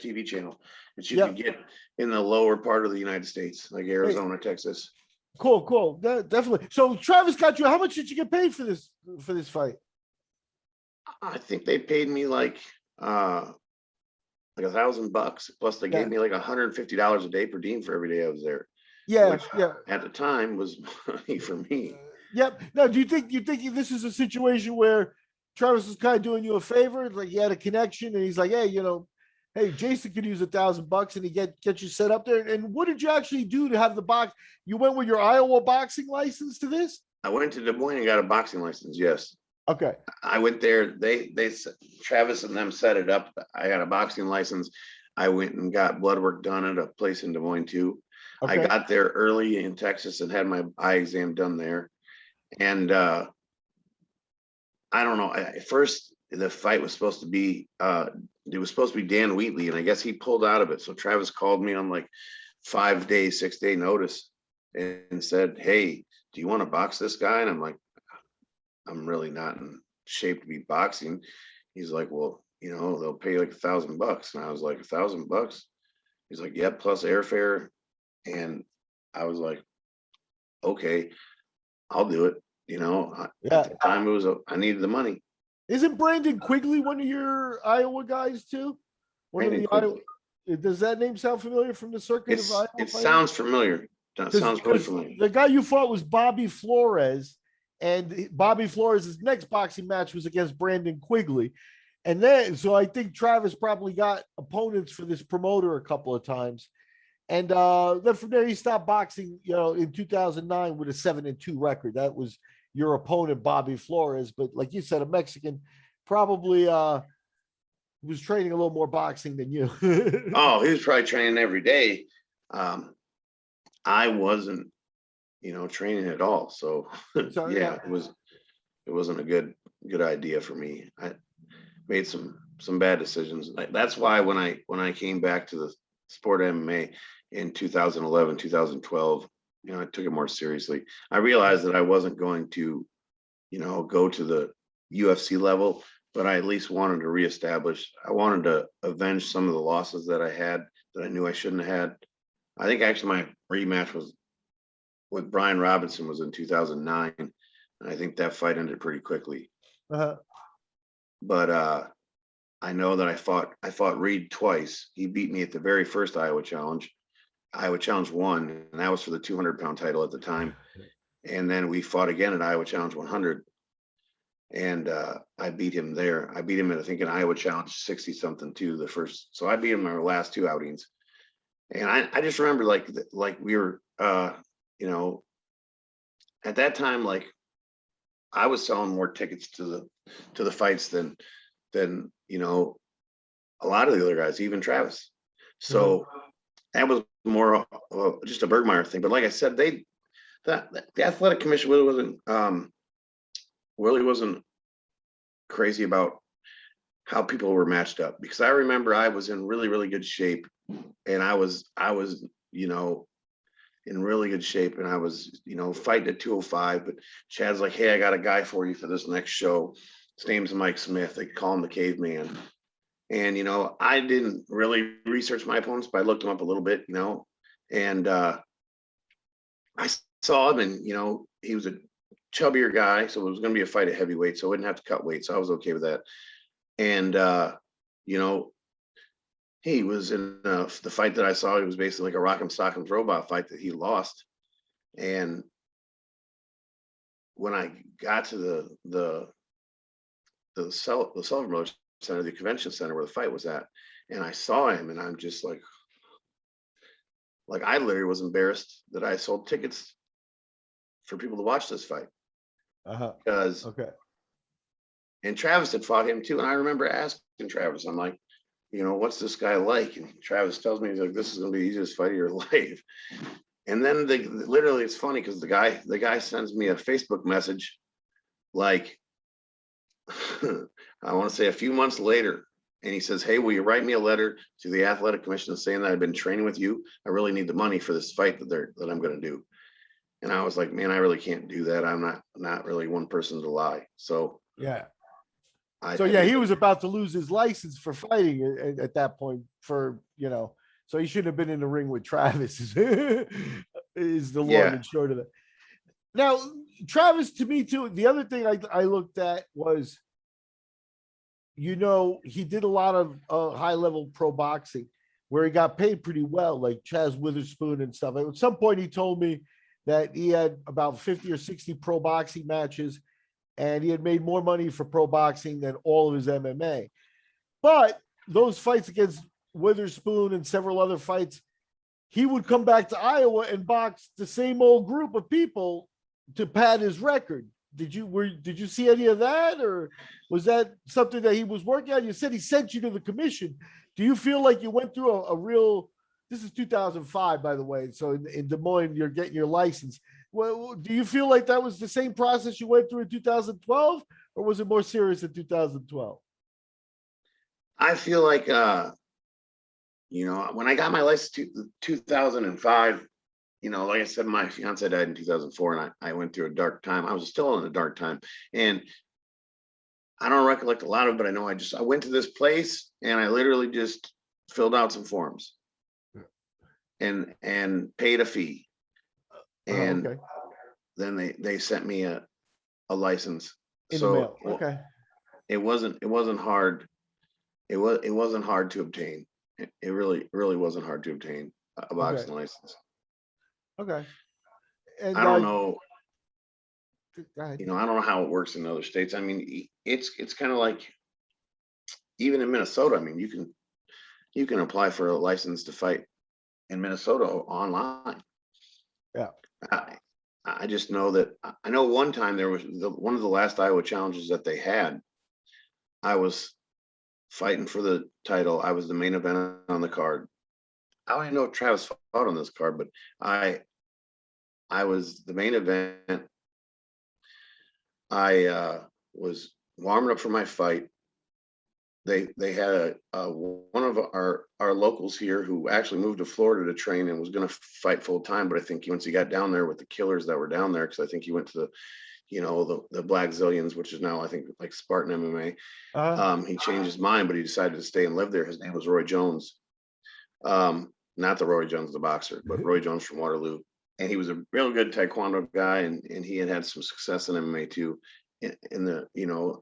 TV channel that you could get in the lower part of the United States, like Arizona, Texas. Cool. Definitely. So Travis got you. How much did you get paid for this fight? I think they paid me like $1,000 plus they gave me like $150 a day per diem for every day I was there. Yeah. At the time was money for me. Yep. Now, do you think this is a situation where Travis is kind of doing you a favor? Like he had a connection and he's like, hey, you know, hey, Jason could use $1,000 and he get you set up there. And what did you actually do to have the box? You went with your Iowa boxing license to this? I went to Des Moines and got a boxing license. Yes. Okay. I went there. They Travis and them set it up. I got a boxing license. I went and got blood work done at a place in Des Moines too. Okay. I got there early in Texas and had my eye exam done there. And I don't know. At first, the fight was supposed to be it was supposed to be Dan Wheatley, and I guess he pulled out of it. So Travis called me on like 5-day, 6-day notice and said, "Hey, do you want to box this guy?" And I'm like, "I'm really not in shape to be boxing." He's like, "Well, you know, they'll pay like $1,000." And I was like, $1,000? He's like, "Yep, plus airfare." And I was like, "Okay, I'll do it." You know, at the time I needed the money. Isn't Brandon Quigley one of your Iowa guys too? Does that name sound familiar from the circuit of Iowa? It sounds familiar. That sounds really familiar. The guy you fought was Bobby Flores, and Bobby Flores' next boxing match was against Brandon Quigley. And then, so I think Travis probably got opponents for this promoter a couple of times. And then from there, he stopped boxing, you know, in 2009 with a 7-2 record. That was your opponent, Bobby Flores. But like you said, a Mexican probably was training a little more boxing than you. Oh, he was probably training every day. I wasn't, you know, training at all. So yeah, it wasn't a good idea for me. I made some bad decisions. That's why when I came back to the sport MMA in 2011, 2012, I took it more seriously. I realized that I wasn't going to, go to the UFC level, but I at least wanted to reestablish. I wanted to avenge some of the losses that I had that I knew I shouldn't have had. I think actually my rematch was with Brian Robinson was in 2009, and I think that fight ended pretty quickly. Uh-huh. But I know that I fought Reed twice. He beat me at the very first Iowa Challenge. Iowa Challenge 1, and that was for the 200-pound title at the time. And then we fought again at Iowa Challenge 100, and I beat him there. I beat him at, I think, in Iowa Challenge 60 something too. The first, so I beat him in our last two outings. And I just remember like we were at that time, like I was selling more tickets to the fights than a lot of the other guys, even Travis. So that was more just a Bergmeyer thing. But like I said, the athletic commission really wasn't crazy about how people were matched up, because I remember I was in really, really good shape, and I was in really good shape, and I was fighting at 205. But Chad's like, hey, I got a guy for you for this next show. His name's Mike Smith. They call him the Caveman. And I didn't really research my opponents, but I looked him up a little bit, and I saw him, and he was a chubbier guy, so it was going to be a fight at heavyweight, so I wouldn't have to cut weight, so I was okay with that. And he was in the fight that I saw. It was basically like a Rock'em Sock'em Robot fight that he lost. And when I got to the Sullivan Brothers Center, the convention center where the fight was at, and I saw him, and I'm just like I literally was embarrassed that I sold tickets for people to watch this fight. Because and Travis had fought him too, and I remember asking Travis, I'm like, what's this guy like? And Travis tells me, he's like, this is gonna be the easiest fight of your life. And then literally, it's funny because the guy sends me a Facebook message, like I want to say a few months later, and he says, hey, will you write me a letter to the athletic commission saying that I've been training with you? I really need the money for this fight that I'm going to do. And I was like, man, I really can't do that. I'm not really one person to lie. So yeah. He was about to lose his license for fighting at that point so he shouldn't have been in the ring with Travis is the long and short of it. Now, Travis, to me too, the other thing I looked at was, he did a lot of high level pro boxing where he got paid pretty well, like Chaz Witherspoon and stuff. At some point, he told me that he had about 50 or 60 pro boxing matches, and he had made more money for pro boxing than all of his MMA. But those fights against Witherspoon and several other fights, he would come back to Iowa and box the same old group of people to pad his record. Did you see any of that, or was that something that he was working on? You said he sent you to the commission. Do you feel like you went through a real? This is 2005, by the way. So in Des Moines, you're getting your license. Well, do you feel like that was the same process you went through in 2012, or was it more serious in 2012? I feel like, when I got my license 2005, like I said, my fiance died in 2004, and I went through a dark time. I was still in a dark time, and I don't recollect a lot of it, but I know I went to this place, and I literally just filled out some forms and paid a fee. And then they sent me a license. In the mail. Okay. It wasn't hard. It wasn't hard to obtain. It really wasn't hard to obtain a boxing license. Okay. And I don't know. Go ahead. I don't know how it works in other states. I mean, it's kind of like even in Minnesota. I mean, you can apply for a license to fight in Minnesota online. Yeah. I just know that I know one time there was one of the last Iowa challenges that they had. I was fighting for the title. I was the main event on the card. I don't even know if Travis fought on this card, but I was the main event. I was warming up for my fight, they had one of our locals here who actually moved to Florida to train and was going to fight full time, but I think once he got down there with the killers that were down there, because I think he went to the Black Zillions, which is now I think like Spartan MMA. He changed his mind, but he decided to stay and live there. His name was Roy Jones, not the Roy Jones, the boxer, but Roy Jones from Waterloo. And he was a real good Taekwondo guy, and he had some success in MMA too, in the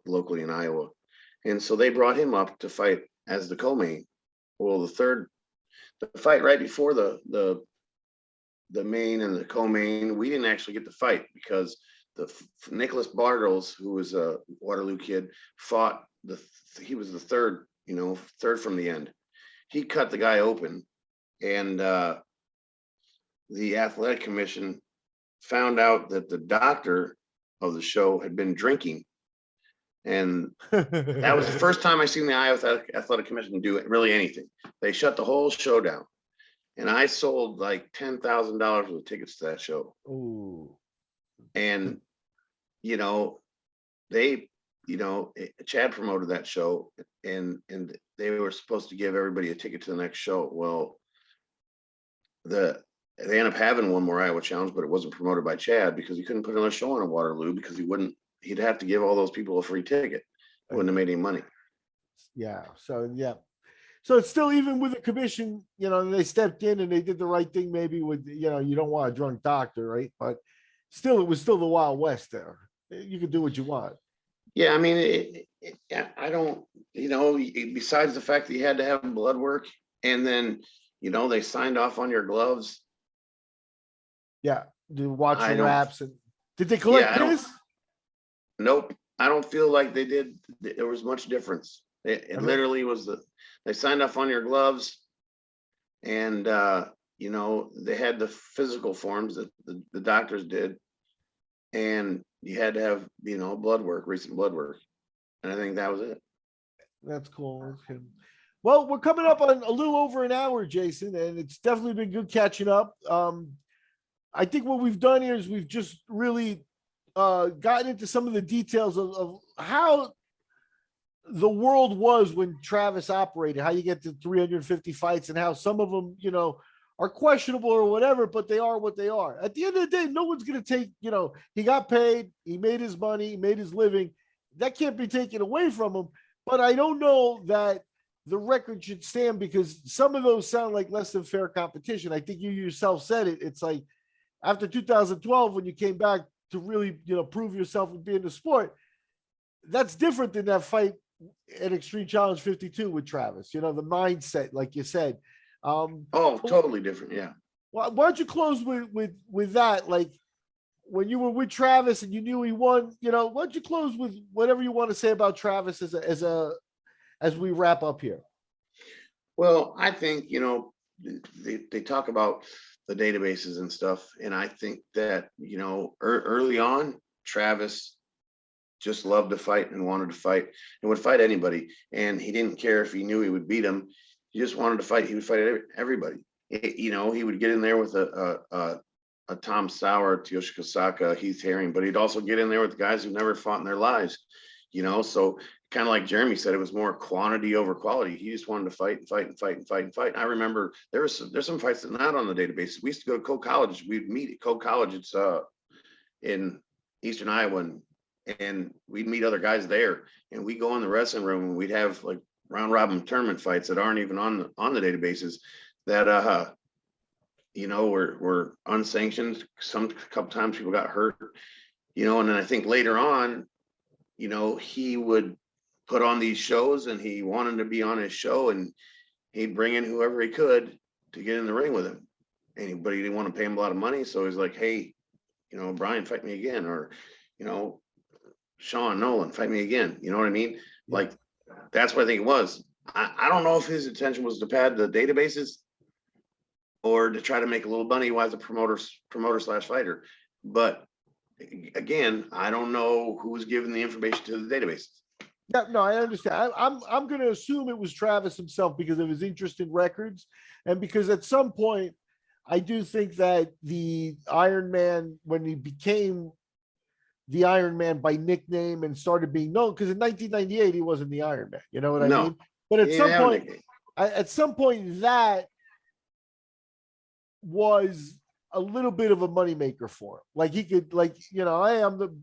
locally in Iowa. And so they brought him up to fight as the co-main. Well, the fight right before the main and the co-main, we didn't actually get to fight because Nicholas Bartles, who was a Waterloo kid, fought he was the third from the end. He cut the guy open, and the athletic commission found out that the doctor of the show had been drinking. And that was the first time I seen the Iowa Athletic Commission do really anything. They shut the whole show down. And I sold like $10,000 worth of tickets to that show. Ooh. And, Chad promoted that show, and they were supposed to give everybody a ticket to the next show. Well, they ended up having one more Iowa Challenge, but it wasn't promoted by Chad because he couldn't put another show on in Waterloo because he'd have to give all those people a free ticket. It wouldn't have made any money. Yeah. So, yeah. So it's still, even with the commission, they stepped in and they did the right thing, maybe with, you don't want a drunk doctor, right? But still, it was still the Wild West there. You could do what you want. Yeah. I mean, I don't, besides the fact that you had to have blood work, and then, they signed off on your gloves. Yeah. Do watching wraps. And did they collect this? Nope. I don't feel like they did. There was much difference. It literally was they signed off on your gloves, and they had the physical forms that the doctors did, and you had to have recent blood work, and I think that was it. That's cool. Okay. Well, we're coming up on a little over an hour, Jason, and it's definitely been good catching up. I think what we've done here is we've just really gotten into some of the details of how the world was when Travis operated, how you get to 350 fights, and how some of them, are questionable or whatever, but they are what they are. At the end of the day, no one's going to take, he got paid, he made his money, he made his living. That can't be taken away from him. But I don't know that the record should stand, because some of those sound like less than fair competition. I think you yourself said it. It's like after 2012, when you came back to really, prove yourself and be in the sport, that's different than that fight at Extreme Challenge 52 with Travis. The mindset, like you said. Totally different. Yeah. Why don't you close with that? Like, when you were with Travis and you knew he won, why don't you close with whatever you want to say about Travis as we wrap up here? Well, I think, they talk about the databases and stuff, and I think that, early on, Travis just loved to fight and wanted to fight and would fight anybody. And he didn't care if he knew he would beat him. He just wanted to fight. He would fight everybody. He would get in there with a Tom Sauer, Tyoshi Kosaka, Heath Herring, but he'd also get in there with guys who never fought in their lives, so kind of like Jeremy said, it was more quantity over quality. He just wanted to fight and fight and fight and fight and fight. And I remember there's some fights that are not on the database. We used to go to Coe College. We'd meet at Coe College. It's in Eastern Iowa, and we'd meet other guys there, and we'd go in the wrestling room and we'd have like round robin tournament fights that aren't even on the databases that were unsanctioned. A couple times people got hurt, and then I think later on, he would put on these shows, and he wanted to be on his show, and he'd bring in whoever he could to get in the ring with him. But he didn't want to pay him a lot of money, so he's like, hey, Brian, fight me again, or Sean Nolan, fight me again. You know what I mean? Like, that's what I think it was. I don't know if his intention was to pad the databases or to try to make a little money as a promoter/fighter. But again, I don't know who was giving the information to the databases. Yeah, no, I understand. I'm going to assume it was Travis himself because of his interest in records, and because at some point, I do think that the Iron Man, when he became the Iron Man by nickname and started being known, because in 1998 he wasn't the Iron Man. You know what I No, mean? But he didn't have a nickname. at some point, that was a little bit of a moneymaker for him. Like he could, like, you know, hey, I'm the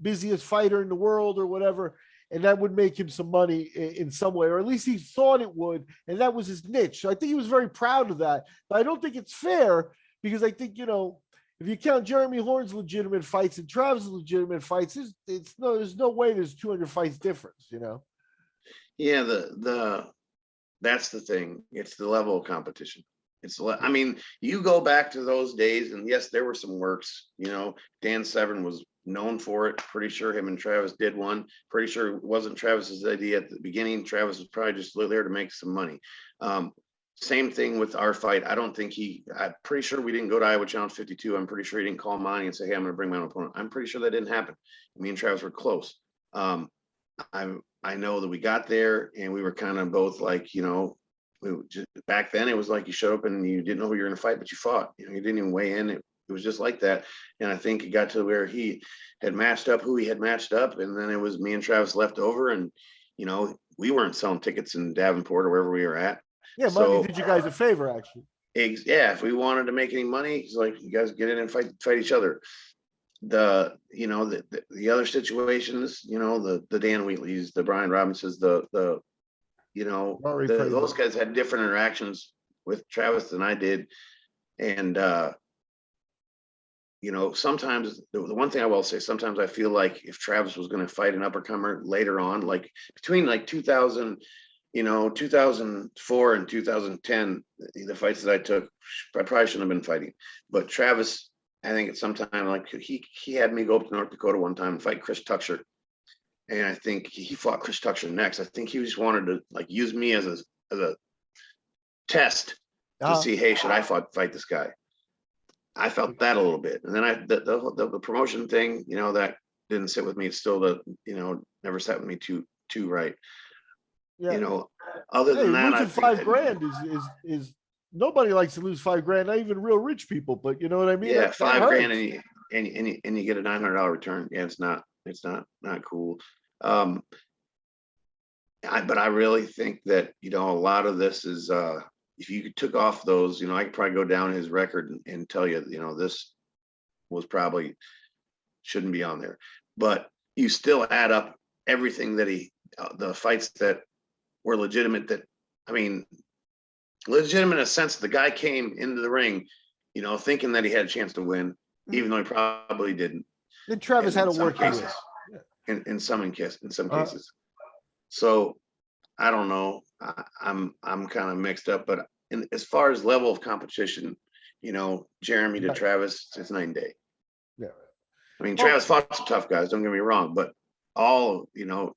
busiest fighter in the world or whatever. And that would make him some money in some way, or at least he thought it would. And that was his niche. So I think he was very proud of that. But I don't think it's fair, because I think, you know, if you count Jeremy Horn's legitimate fights and Travis' legitimate fights, there's no way there's 200 fights difference, you know? Yeah, that's the thing. It's the level of competition. I mean, you go back to those days, and yes, there were some works. You know, Dan Severn was known for it. Pretty sure him and Travis did one. Pretty sure it wasn't Travis's idea at the beginning. Travis was probably just there to make some money. Same thing with our fight. I'm pretty sure we didn't go to Iowa Challenge 52. I'm pretty sure he didn't call Monty and say, hey, I'm going to bring my own opponent. I'm pretty sure that didn't happen. Me and Travis were close. I know that we got there and we were kind of both like, you know, back then it was like you showed up and you didn't know who you were going to fight, but you fought. You know, you didn't even weigh in. It was just like that. And I think it got to where he had matched up who he had matched up, and then it was me and Travis left over, and you know, we weren't selling tickets in Davenport or wherever we were at. Yeah, Monty did you guys a favor, actually. Yeah, if we wanted to make any money, it's like, you guys get in and fight each other. The other situations, you know, the Dan Wheatleys, the Brian Robinsons, those guys had different interactions with Travis than I did. And you know, sometimes the one thing I will say, sometimes I feel like if Travis was going to fight an uppercomer later on, like between like 2004 and 2010, the fights that I took, I probably shouldn't have been fighting. But Travis, I think at some time, like he had me go up to North Dakota one time and fight Chris Tucker. And I think he fought Chris Tucker next. I think he just wanted to like use me as a test to see, hey, should I fight this guy? I felt that a little bit. And then the promotion thing, you know, that didn't sit with me. It's still never sat with me too right. Yeah. You know, other than that, losing $5,000 is nobody likes to lose $5,000, not even real rich people, but you know what I mean? Yeah, $5,000 and you get a $900 return. Yeah, it's not cool. But I really think that, you know, a lot of this is if you took off those, you know, I could probably go down his record and tell you, you know, this was probably shouldn't be on there. But you still add up everything that the fights that were legitimate, that, I mean, legitimate in a sense, the guy came into the ring, you know, thinking that he had a chance to win, even though he probably didn't. Then Travis had to work cases, in some cases. So I don't know. I'm kind of mixed up, but as far as level of competition, you know, Jeremy to Travis, it's night and day. Yeah. I mean, Travis fought some tough guys, don't get me wrong, but you know,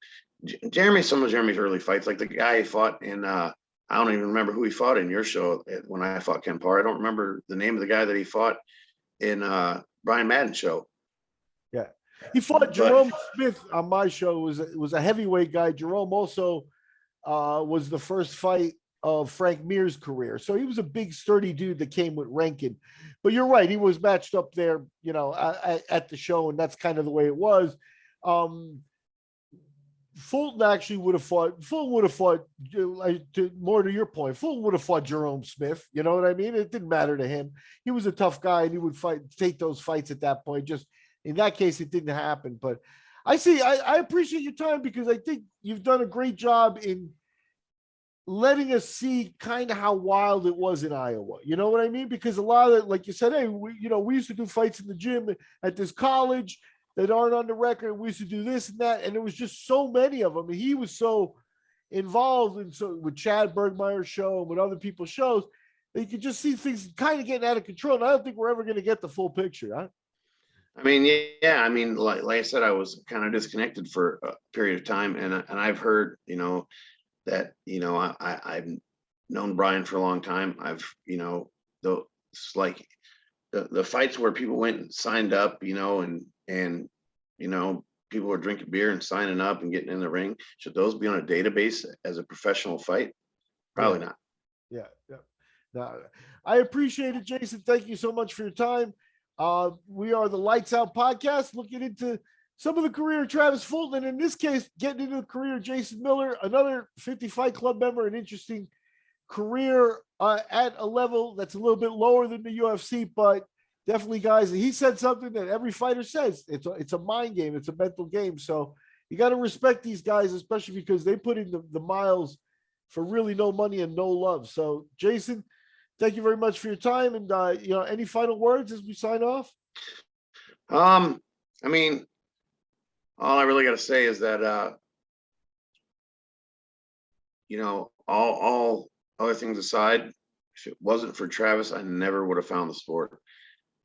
some of Jeremy's early fights, like the guy he fought in, I don't even remember who he fought in your show when I fought Ken Parr. I don't remember the name of the guy that he fought in Brian Madden's show. Yeah. He fought Jerome Smith on my show. It was a heavyweight guy. Jerome also was the first fight of Frank Mir's career. So he was a big, sturdy dude that came with Rankin. But you're right. He was matched up there, you know, at the show, and that's kind of the way it was. Fulton actually would have fought, more to your point, Fulton would have fought Jerome Smith. You know what I mean? It didn't matter to him. He was a tough guy, and he would take those fights at that point. Just in that case, it didn't happen. But I appreciate your time, because I think you've done a great job in letting us see kind of how wild it was in Iowa. You know what I mean? Because a lot of it, like you said, hey, we used to do fights in the gym at this college that aren't on the record. We used to do this and that. And there was just so many of them. And he was so involved with Chad Bergmeyer's show and with other people's shows that you could just see things kind of getting out of control. And I don't think we're ever going to get the full picture. Huh? I mean, yeah. I mean, like I said, I was kind of disconnected for a period of time. And I've heard, you know, that, you know, I've known Brian for a long time. I've, you know, it's like the fights where people went and signed up, you know, and you know, people were drinking beer and signing up and getting in the ring. Should those be on a database as a professional fight? Probably not. Yeah. No, I appreciate it, Jason. Thank you so much for your time. We are the Lights Out Podcast, looking into some of the career of Travis Fulton, and in this case, getting into the career of Jason Miller, another 50 Fight Club member, an interesting career at a level that's a little bit lower than the UFC, but definitely, guys, he said something that every fighter says. It's a mind game. It's a mental game. So you got to respect these guys, especially because they put in the miles for really no money and no love. So, Jason, thank you very much for your time. And, any final words as we sign off? I mean, all I really got to say is that, all other things aside, if it wasn't for Travis, I never would have found the sport,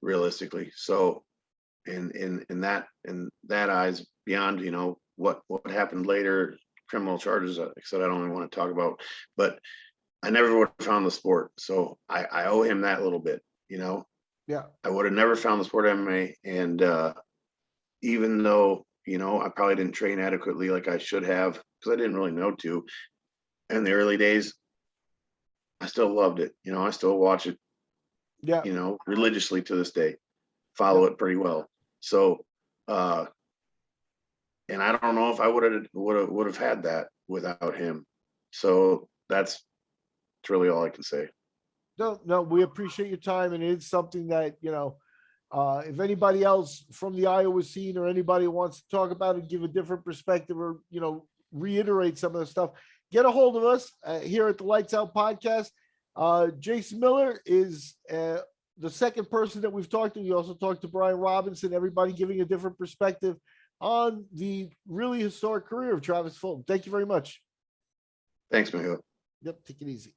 realistically. So in that eyes, beyond, what happened later, criminal charges, like I said, I don't even want to talk about, but I never would have found the sport. So I owe him that little bit, Yeah. I would have never found the sport of MMA. And even though, I probably didn't train adequately like I should have, because I didn't really know to in the early days, I still loved it. I still watch it, Yeah. Religiously to this day, follow it pretty well. So, and I don't know if I would have had that without him. So that's really all I can say. No, we appreciate your time, and it's something that if anybody else from the Iowa scene or anybody wants to talk about it, give a different perspective, or reiterate some of the stuff, get a hold of us here at the Lights Out Podcast. Jason Miller is the second person that we've talked to. We also talked to Brian Robinson. Everybody giving a different perspective on the really historic career of Travis Fulton. Thank you very much. Thanks, Michael. Yep, take it easy.